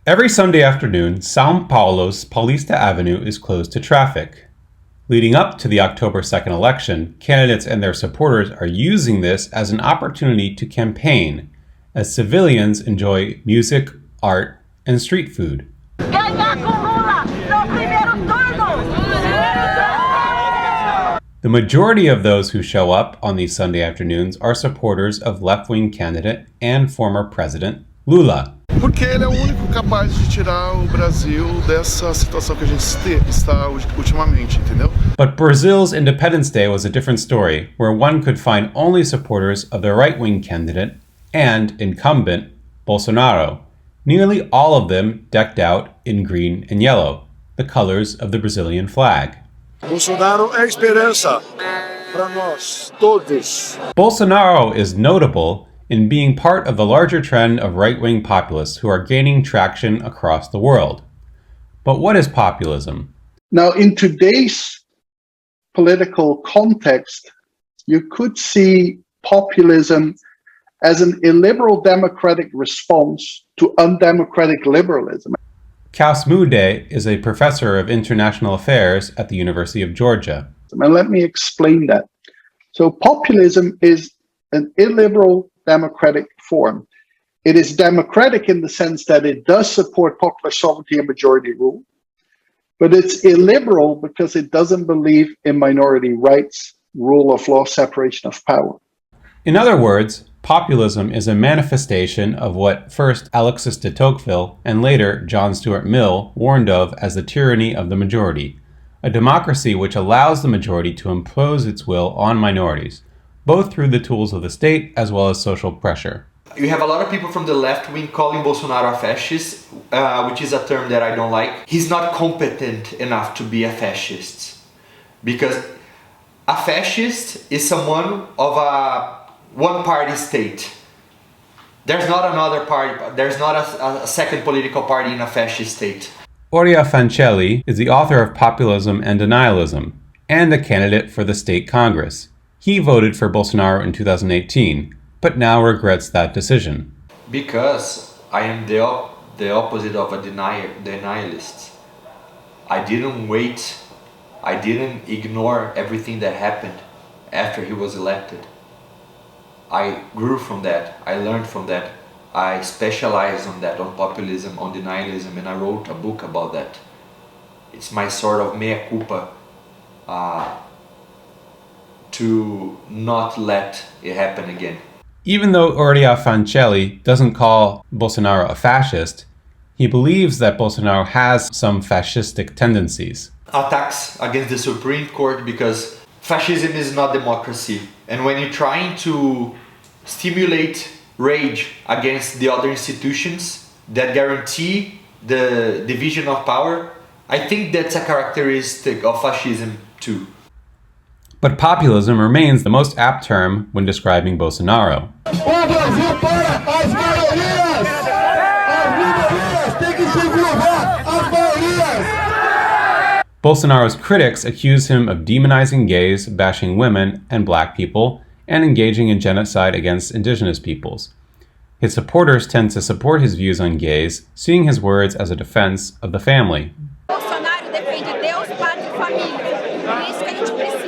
Every Sunday afternoon, São Paulo's Paulista Avenue is closed to traffic. Leading up to the October 2nd election, candidates and their supporters are using this as an opportunity to campaign, as civilians enjoy music, art, and street food. Ganhar com Lula no primeiro turno! The majority of those who show up on these Sunday afternoons are supporters of left-wing candidate and former President Lula. Porque ele é o único capaz de tirar o Brasil dessa situação que a gente está ultimamente, entendeu? But Brazil's Independence Day was a different story, where one could find only supporters of the right-wing candidate and incumbent Bolsonaro, nearly all of them decked out in green and yellow, the colors of the Brazilian flag. Bolsonaro é esperança para nós todos. Bolsonaro is notable in being part of the larger trend of right-wing populists who are gaining traction across the world. But what is populism? Now, in today's political context, you could see populism as an illiberal democratic response to undemocratic liberalism. Cass Mude is a professor of international affairs at the University of Georgia. And let me explain that. So populism is an illiberal democratic form. It is democratic in the sense that it does support popular sovereignty and majority rule, but it's illiberal because it doesn't believe in minority rights, rule of law, separation of power. In other words, populism is a manifestation of what first Alexis de Tocqueville and later John Stuart Mill warned of as the tyranny of the majority, a democracy which allows the majority to impose its will on minorities, both through the tools of the state as well as social pressure. You have a lot of people from the left wing calling Bolsonaro a fascist, which is a term that I don't like. He's not competent enough to be a fascist, because a fascist is someone of a one-party state. There's not another party, there's not a second political party in a fascist state. Oria Fancelli is the author of Populism and Denialism, and a candidate for the state Congress. He voted for Bolsonaro in 2018, but now regrets that decision. Because I am the opposite of a denialist. I didn't wait, I didn't ignore everything that happened after he was elected. I grew from that, I learned from that, I specialized on that, on populism, on denialism, and I wrote a book about that. It's my sort of mea culpa to not let it happen again. Even though Oria Fancelli doesn't call Bolsonaro a fascist, he believes that Bolsonaro has some fascistic tendencies. Attacks against the Supreme Court, because fascism is not democracy. And when you're trying to stimulate rage against the other institutions that guarantee the division of power, I think that's a characteristic of fascism too. But populism remains the most apt term when describing Bolsonaro. Bolsonaro's critics accuse him of demonizing gays, bashing women and black people, and engaging in genocide against indigenous peoples. His supporters tend to support his views on gays, seeing his words as a defense of the family. Bolsonaro defende Deus, pátria e família. É isso que a gente precisa.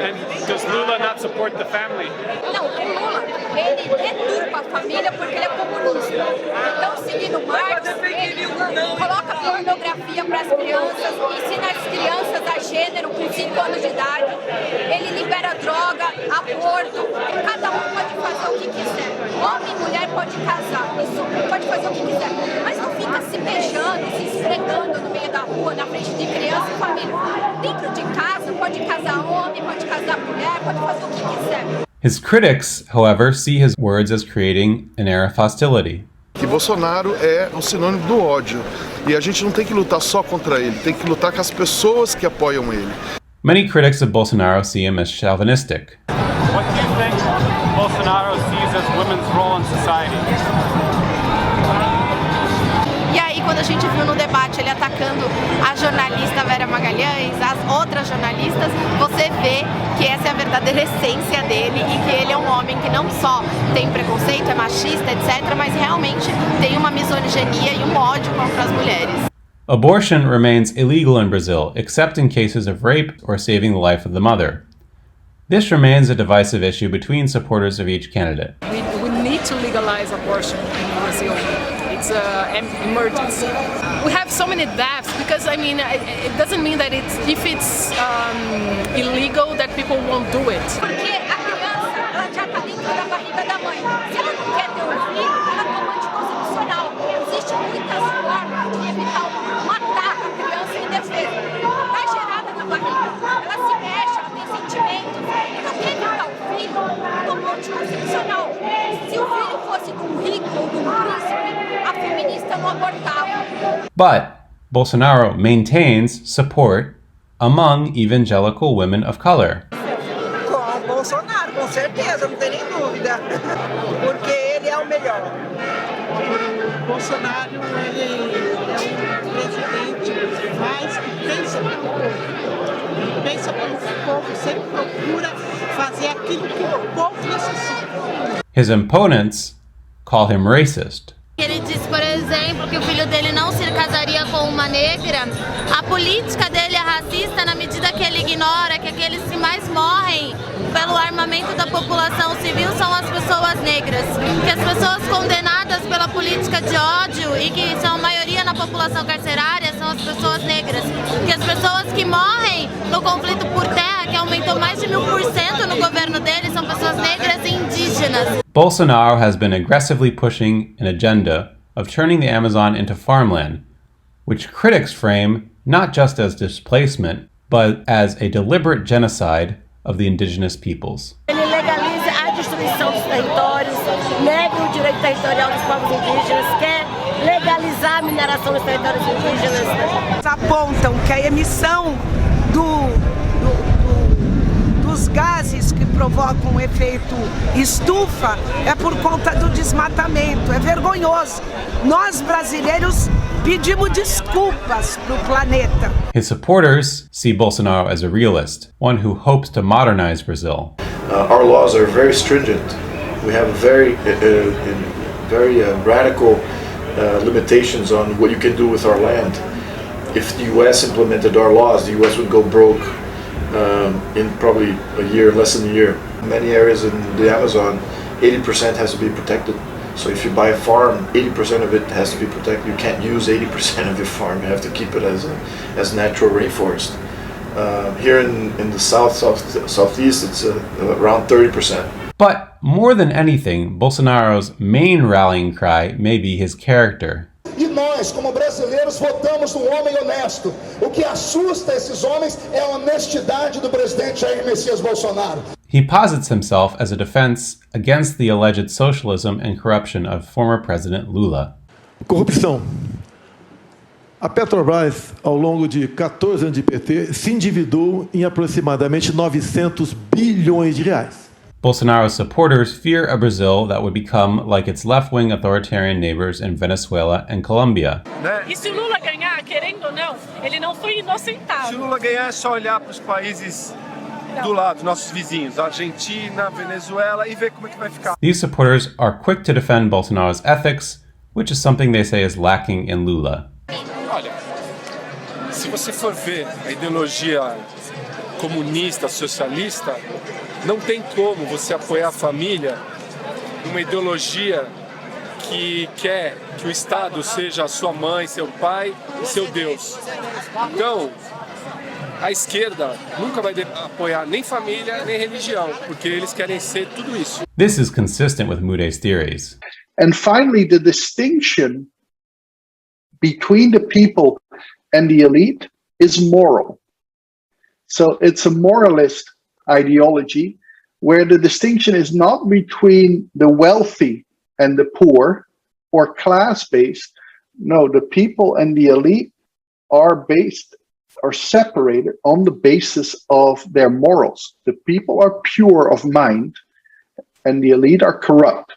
And does Lula not support the family? Não, o Lula, ele deturpa a família porque ele é comunista. Então, seguindo Marx, ele coloca pornografia para as crianças, ensina as crianças a gênero com 5 anos de idade, ele libera droga, aborto, cada um pode fazer o que quiser. Homem e mulher pode casar, isso pode fazer o que quiser, mas não fica se beijando, se esfregando no meio da rua, na frente de criança e família. Dentro de casa, pode casar homem, pode casar mulher, pode fazer o que quiser. His critics, however, see his words as creating an air of hostility. Que Bolsonaro é um sinônimo do ódio. E a gente não tem que lutar só contra ele, tem que lutar com as pessoas que apoiam ele. Many critics of Bolsonaro see him as chauvinistic. What do you think Bolsonaro sees as women's role in society? E aí, quando a gente viu no debate ele atacando a jornalista Vera Magalhães, as outras jornalistas, você vê que essa é a verdadeira essência dele e que ele é um homem que não só tem preconceito, é machista, etc., mas realmente tem uma misoginia e um ódio contra as mulheres. Abortion remains illegal in Brazil, except in cases of rape or saving the life of the mother. This remains a divisive issue between supporters of each candidate. We need to legalize abortion in Brazil. It's an emergency. We have so many deaths because, I mean, it doesn't mean that if it's illegal that people won't do it. Porque a criança, ela já está dentro da barriga da mãe. Se ela não quer ter um filho, ela toma anticoncepcional. Existem muitas formas de evitar matar a criança em defesa. Está gerada na barriga, ela se mexe, ela tem sentimentos. Então, quem evitar o filho, toma anticoncepcional. Se o filho fosse de um rico ou de um príncipe, a feminista não abortava. But Bolsonaro maintains support among evangelical women of color. Com Bolsonaro, com certeza, não tem nem dúvida, porque ele é o melhor. Bolsonaro, ele é um presidente mais que pensa pelo povo. Pensa pelo povo, sempre procura fazer aquilo que o povo necessita. His opponents call him racist. Ele disse, por exemplo, que o filho dele não se casaria com uma negra. A política dele é racista na medida que ele ignora que aqueles que mais morrem pelo armamento da população civil são as pessoas negras. Que as pessoas condenadas pela política de ódio e que são a maioria na população carcerária são as pessoas negras. Que as pessoas que morrem no conflito por terra, que aumentou mais de 1000% no governo dele, são pessoas negras e indígenas. Bolsonaro has been aggressively pushing an agenda of turning the Amazon into farmland, which critics frame not just as displacement, but as a deliberate genocide of the indigenous peoples. Ele legaliza a destruição dos territórios, nega o direito territorial dos povos indígenas, quer legalizar a mineração dos territórios indígenas. Apontam que a emissão dos gases que provocam o efeito estufa é por conta do desmatamento. É vergonhoso. Nós, brasileiros, pedimos desculpas para o planeta. His supporters see Bolsonaro as a realist, one who hopes to modernize Brazil. Our laws are very stringent. We have very radical limitations on what you can do with our land. If the U.S. implemented our laws, the U.S. would go broke in probably a year, less than a year. In many areas in the Amazon, 80% has to be protected. So if you buy a farm, 80% of it has to be protected. You can't use 80% of your farm. You have to keep it as natural rainforest. Here in the southeast, it's around 30%. But more than anything, Bolsonaro's main rallying cry may be his character. E nós, como brasileiros, votamos num homem honesto. O que assusta esses homens é a honestidade do presidente Jair Messias Bolsonaro. He posits himself as a defense against the alleged socialism and corruption of former President Lula. Corrupção. A Petrobras, ao longo de 14 anos de PT, se endividou em aproximadamente 900 bilhões de reais. Bolsonaro's supporters fear a Brazil that would become like its left-wing authoritarian neighbors in Venezuela and Colombia. E se o Lula ganhar, querendo ou não, ele não foi inocentado. Se o Lula ganhar, é só olhar para os países do lado, nossos vizinhos, Argentina, Venezuela, e ver como é que vai ficar. These supporters are quick to defend Bolsonaro's ethics, which is something they say is lacking in Lula. Olha, se você for ver a ideologia comunista, socialista, não tem como você apoiar a família numa ideologia que quer que o Estado seja a sua mãe, seu pai e seu Deus. Então, a esquerda nunca vai apoiar nem família, nem religião, porque eles querem ser tudo isso. This is consistent with Mude's theories. And finally, the distinction between the people and the elite is moral. So it's a moralist ideology where the distinction is not between the wealthy and the poor or class-based. No, the people and the elite are separated on the basis of their morals. The people are pure of mind and the elite are corrupt.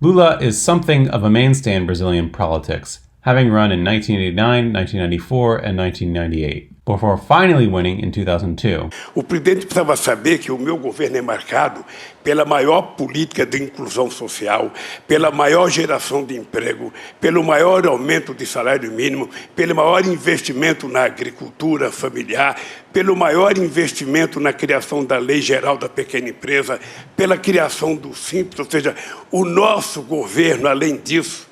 Lula is something of a mainstay in Brazilian politics. having run in 1989, 1994, and 1998, before finally winning in 2002. O presidente precisava saber que o meu governo é marcado pela maior política de inclusão social, pela maior geração de emprego, pelo maior aumento de salário mínimo, pelo maior investimento na agricultura familiar, pelo maior investimento na criação da Lei Geral da Pequena Empresa, pela criação do Simples, ou seja, o nosso governo, além disso,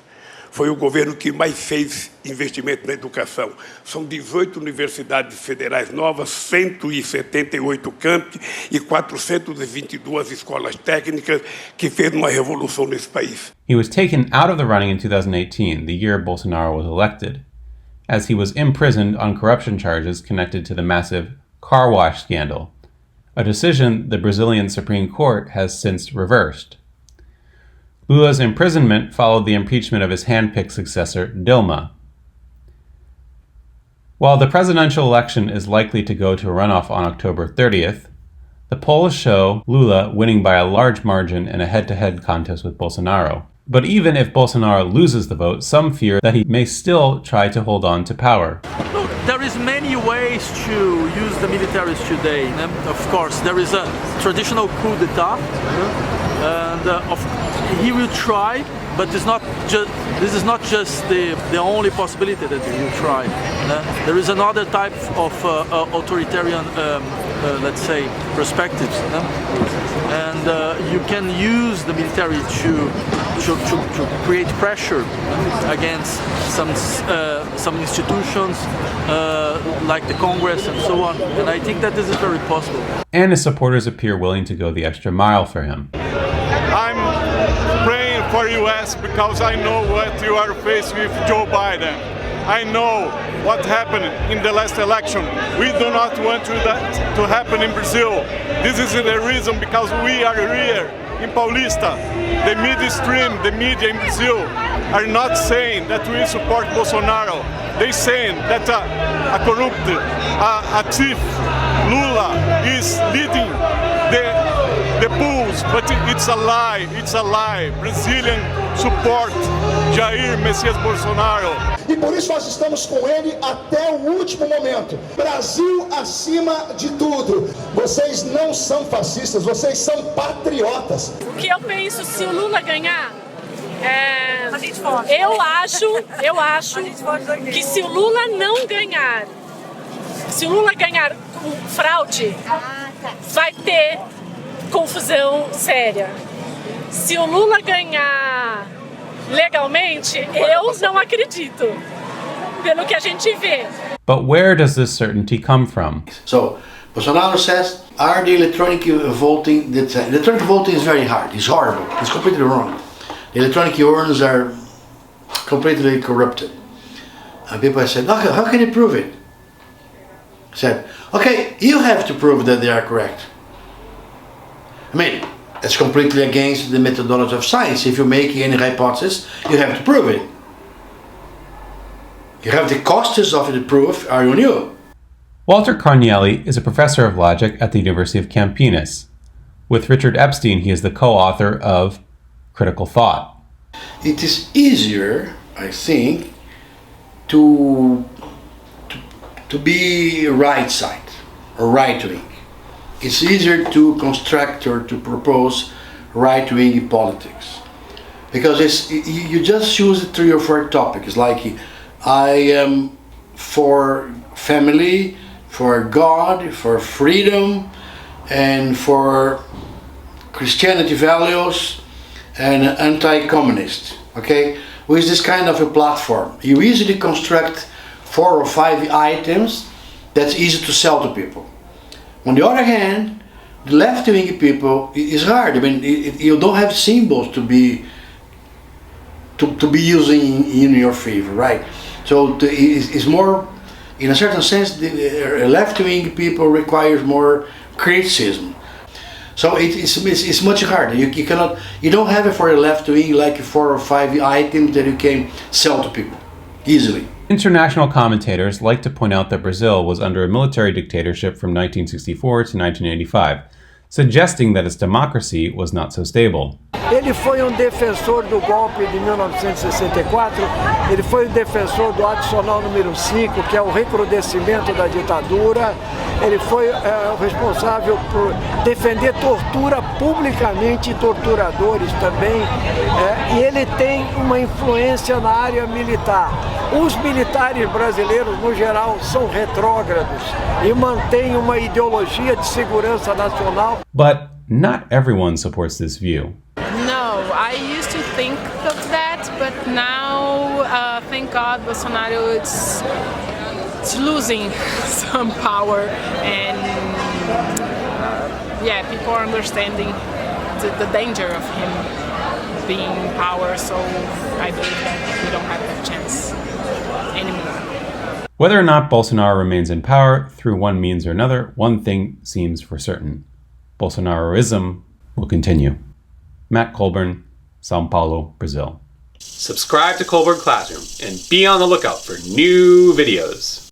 foi o governo que mais fez investimento na educação. São 18 universidades federais novas, 178 campi e 422 escolas técnicas, que fez uma revolução nesse país. He was taken out of the running in 2018, the year Bolsonaro was elected, as he was imprisoned on corruption charges connected to the massive car wash scandal, a decision the Brazilian Supreme Court has since reversed. Lula's imprisonment followed the impeachment of his hand-picked successor, Dilma. While the presidential election is likely to go to a runoff on October 30th, the polls show Lula winning by a large margin in a head-to-head contest with Bolsonaro. But even if Bolsonaro loses the vote, some fear that he may still try to hold on to power. Look, there is many ways to use the militaries today. Of course, there is a traditional coup d'etat, and he will try, but this is not just the only possibility that he will try. There is another type of authoritarian, let's say, perspectives, and you can use the military to create pressure against some institutions like the Congress and so on. And I think that this is very possible. And his supporters appear willing to go the extra mile for him. I'm praying for US because I know what you are faced with Joe Biden. I know what happened in the last election. We do not want that to happen in Brazil. This is the reason because we are here in Paulista. The media in Brazil are not saying that we support Bolsonaro. They saying that a corrupt, a thief, Lula is leading the polls, but it's a lie, Brazilian support Jair Messias Bolsonaro. E por isso nós estamos com ele até o último momento. Brasil acima de tudo. Vocês não são fascistas, vocês são patriotas. O que eu penso se o Lula ganhar? Eu acho que se o Lula não ganhar, se o Lula ganhar com fraude, vai ter confusão séria. Se o Lula ganhar legalmente, eu não acredito, pelo que a gente vê. But where does this certainty come from? So, Bolsonaro says, are the electronic voting, electronic voting is very hard, it's horrible, it's completely wrong. The electronic urns are completely corrupted. And people said, okay, how can you prove it? He said, okay, you have to prove that they are correct. I mean, it's completely against the methodology of science. If you make any hypothesis, you have to prove it. You have the costs of the proof are on you. Walter Carnielli is a professor of logic at the University of Campinas. With Richard Epstein, he is the co-author of Critical Thought. It is easier, I think, to be right side or right wing. It's easier to construct or to propose right-wing politics because you just choose 3 or 4 topics like I am for family, for God, for freedom, and for Christianity values and anti-communist. Okay, with this kind of a platform, you easily construct 4 or 5 items that's easy to sell to people. On the other hand, the left-wing people is hard. I mean, you don't have symbols to be using in your favor, right? So it's more, in a certain sense, the left-wing people requires more criticism. So it's much harder. You don't have it for a left-wing like 4 or 5 items that you can sell to people easily. International commentators like to point out that Brazil was under a military dictatorship from 1964 to 1985, suggesting that its democracy was not so stable. Ele foi defensor do golpe de 1964, ele foi defensor do adicional número 5, que é o recrudescimento da ditadura, ele foi responsável por defender tortura publicamente e torturadores também, e ele tem uma influência na área militar. Os militares brasileiros, no geral, são retrógrados e mantêm uma ideologia de segurança nacional. But not everyone supports this view. No, I used to think of that, but now, thank God, Bolsonaro is losing some power, and people are understanding the danger of him being in power, so I believe that we don't have that chance anymore. Whether or not Bolsonaro remains in power through one means or another, one thing seems for certain. Bolsonaroism will continue. Matt Colburn, São Paulo, Brazil. Subscribe to Colburn Classroom and be on the lookout for new videos.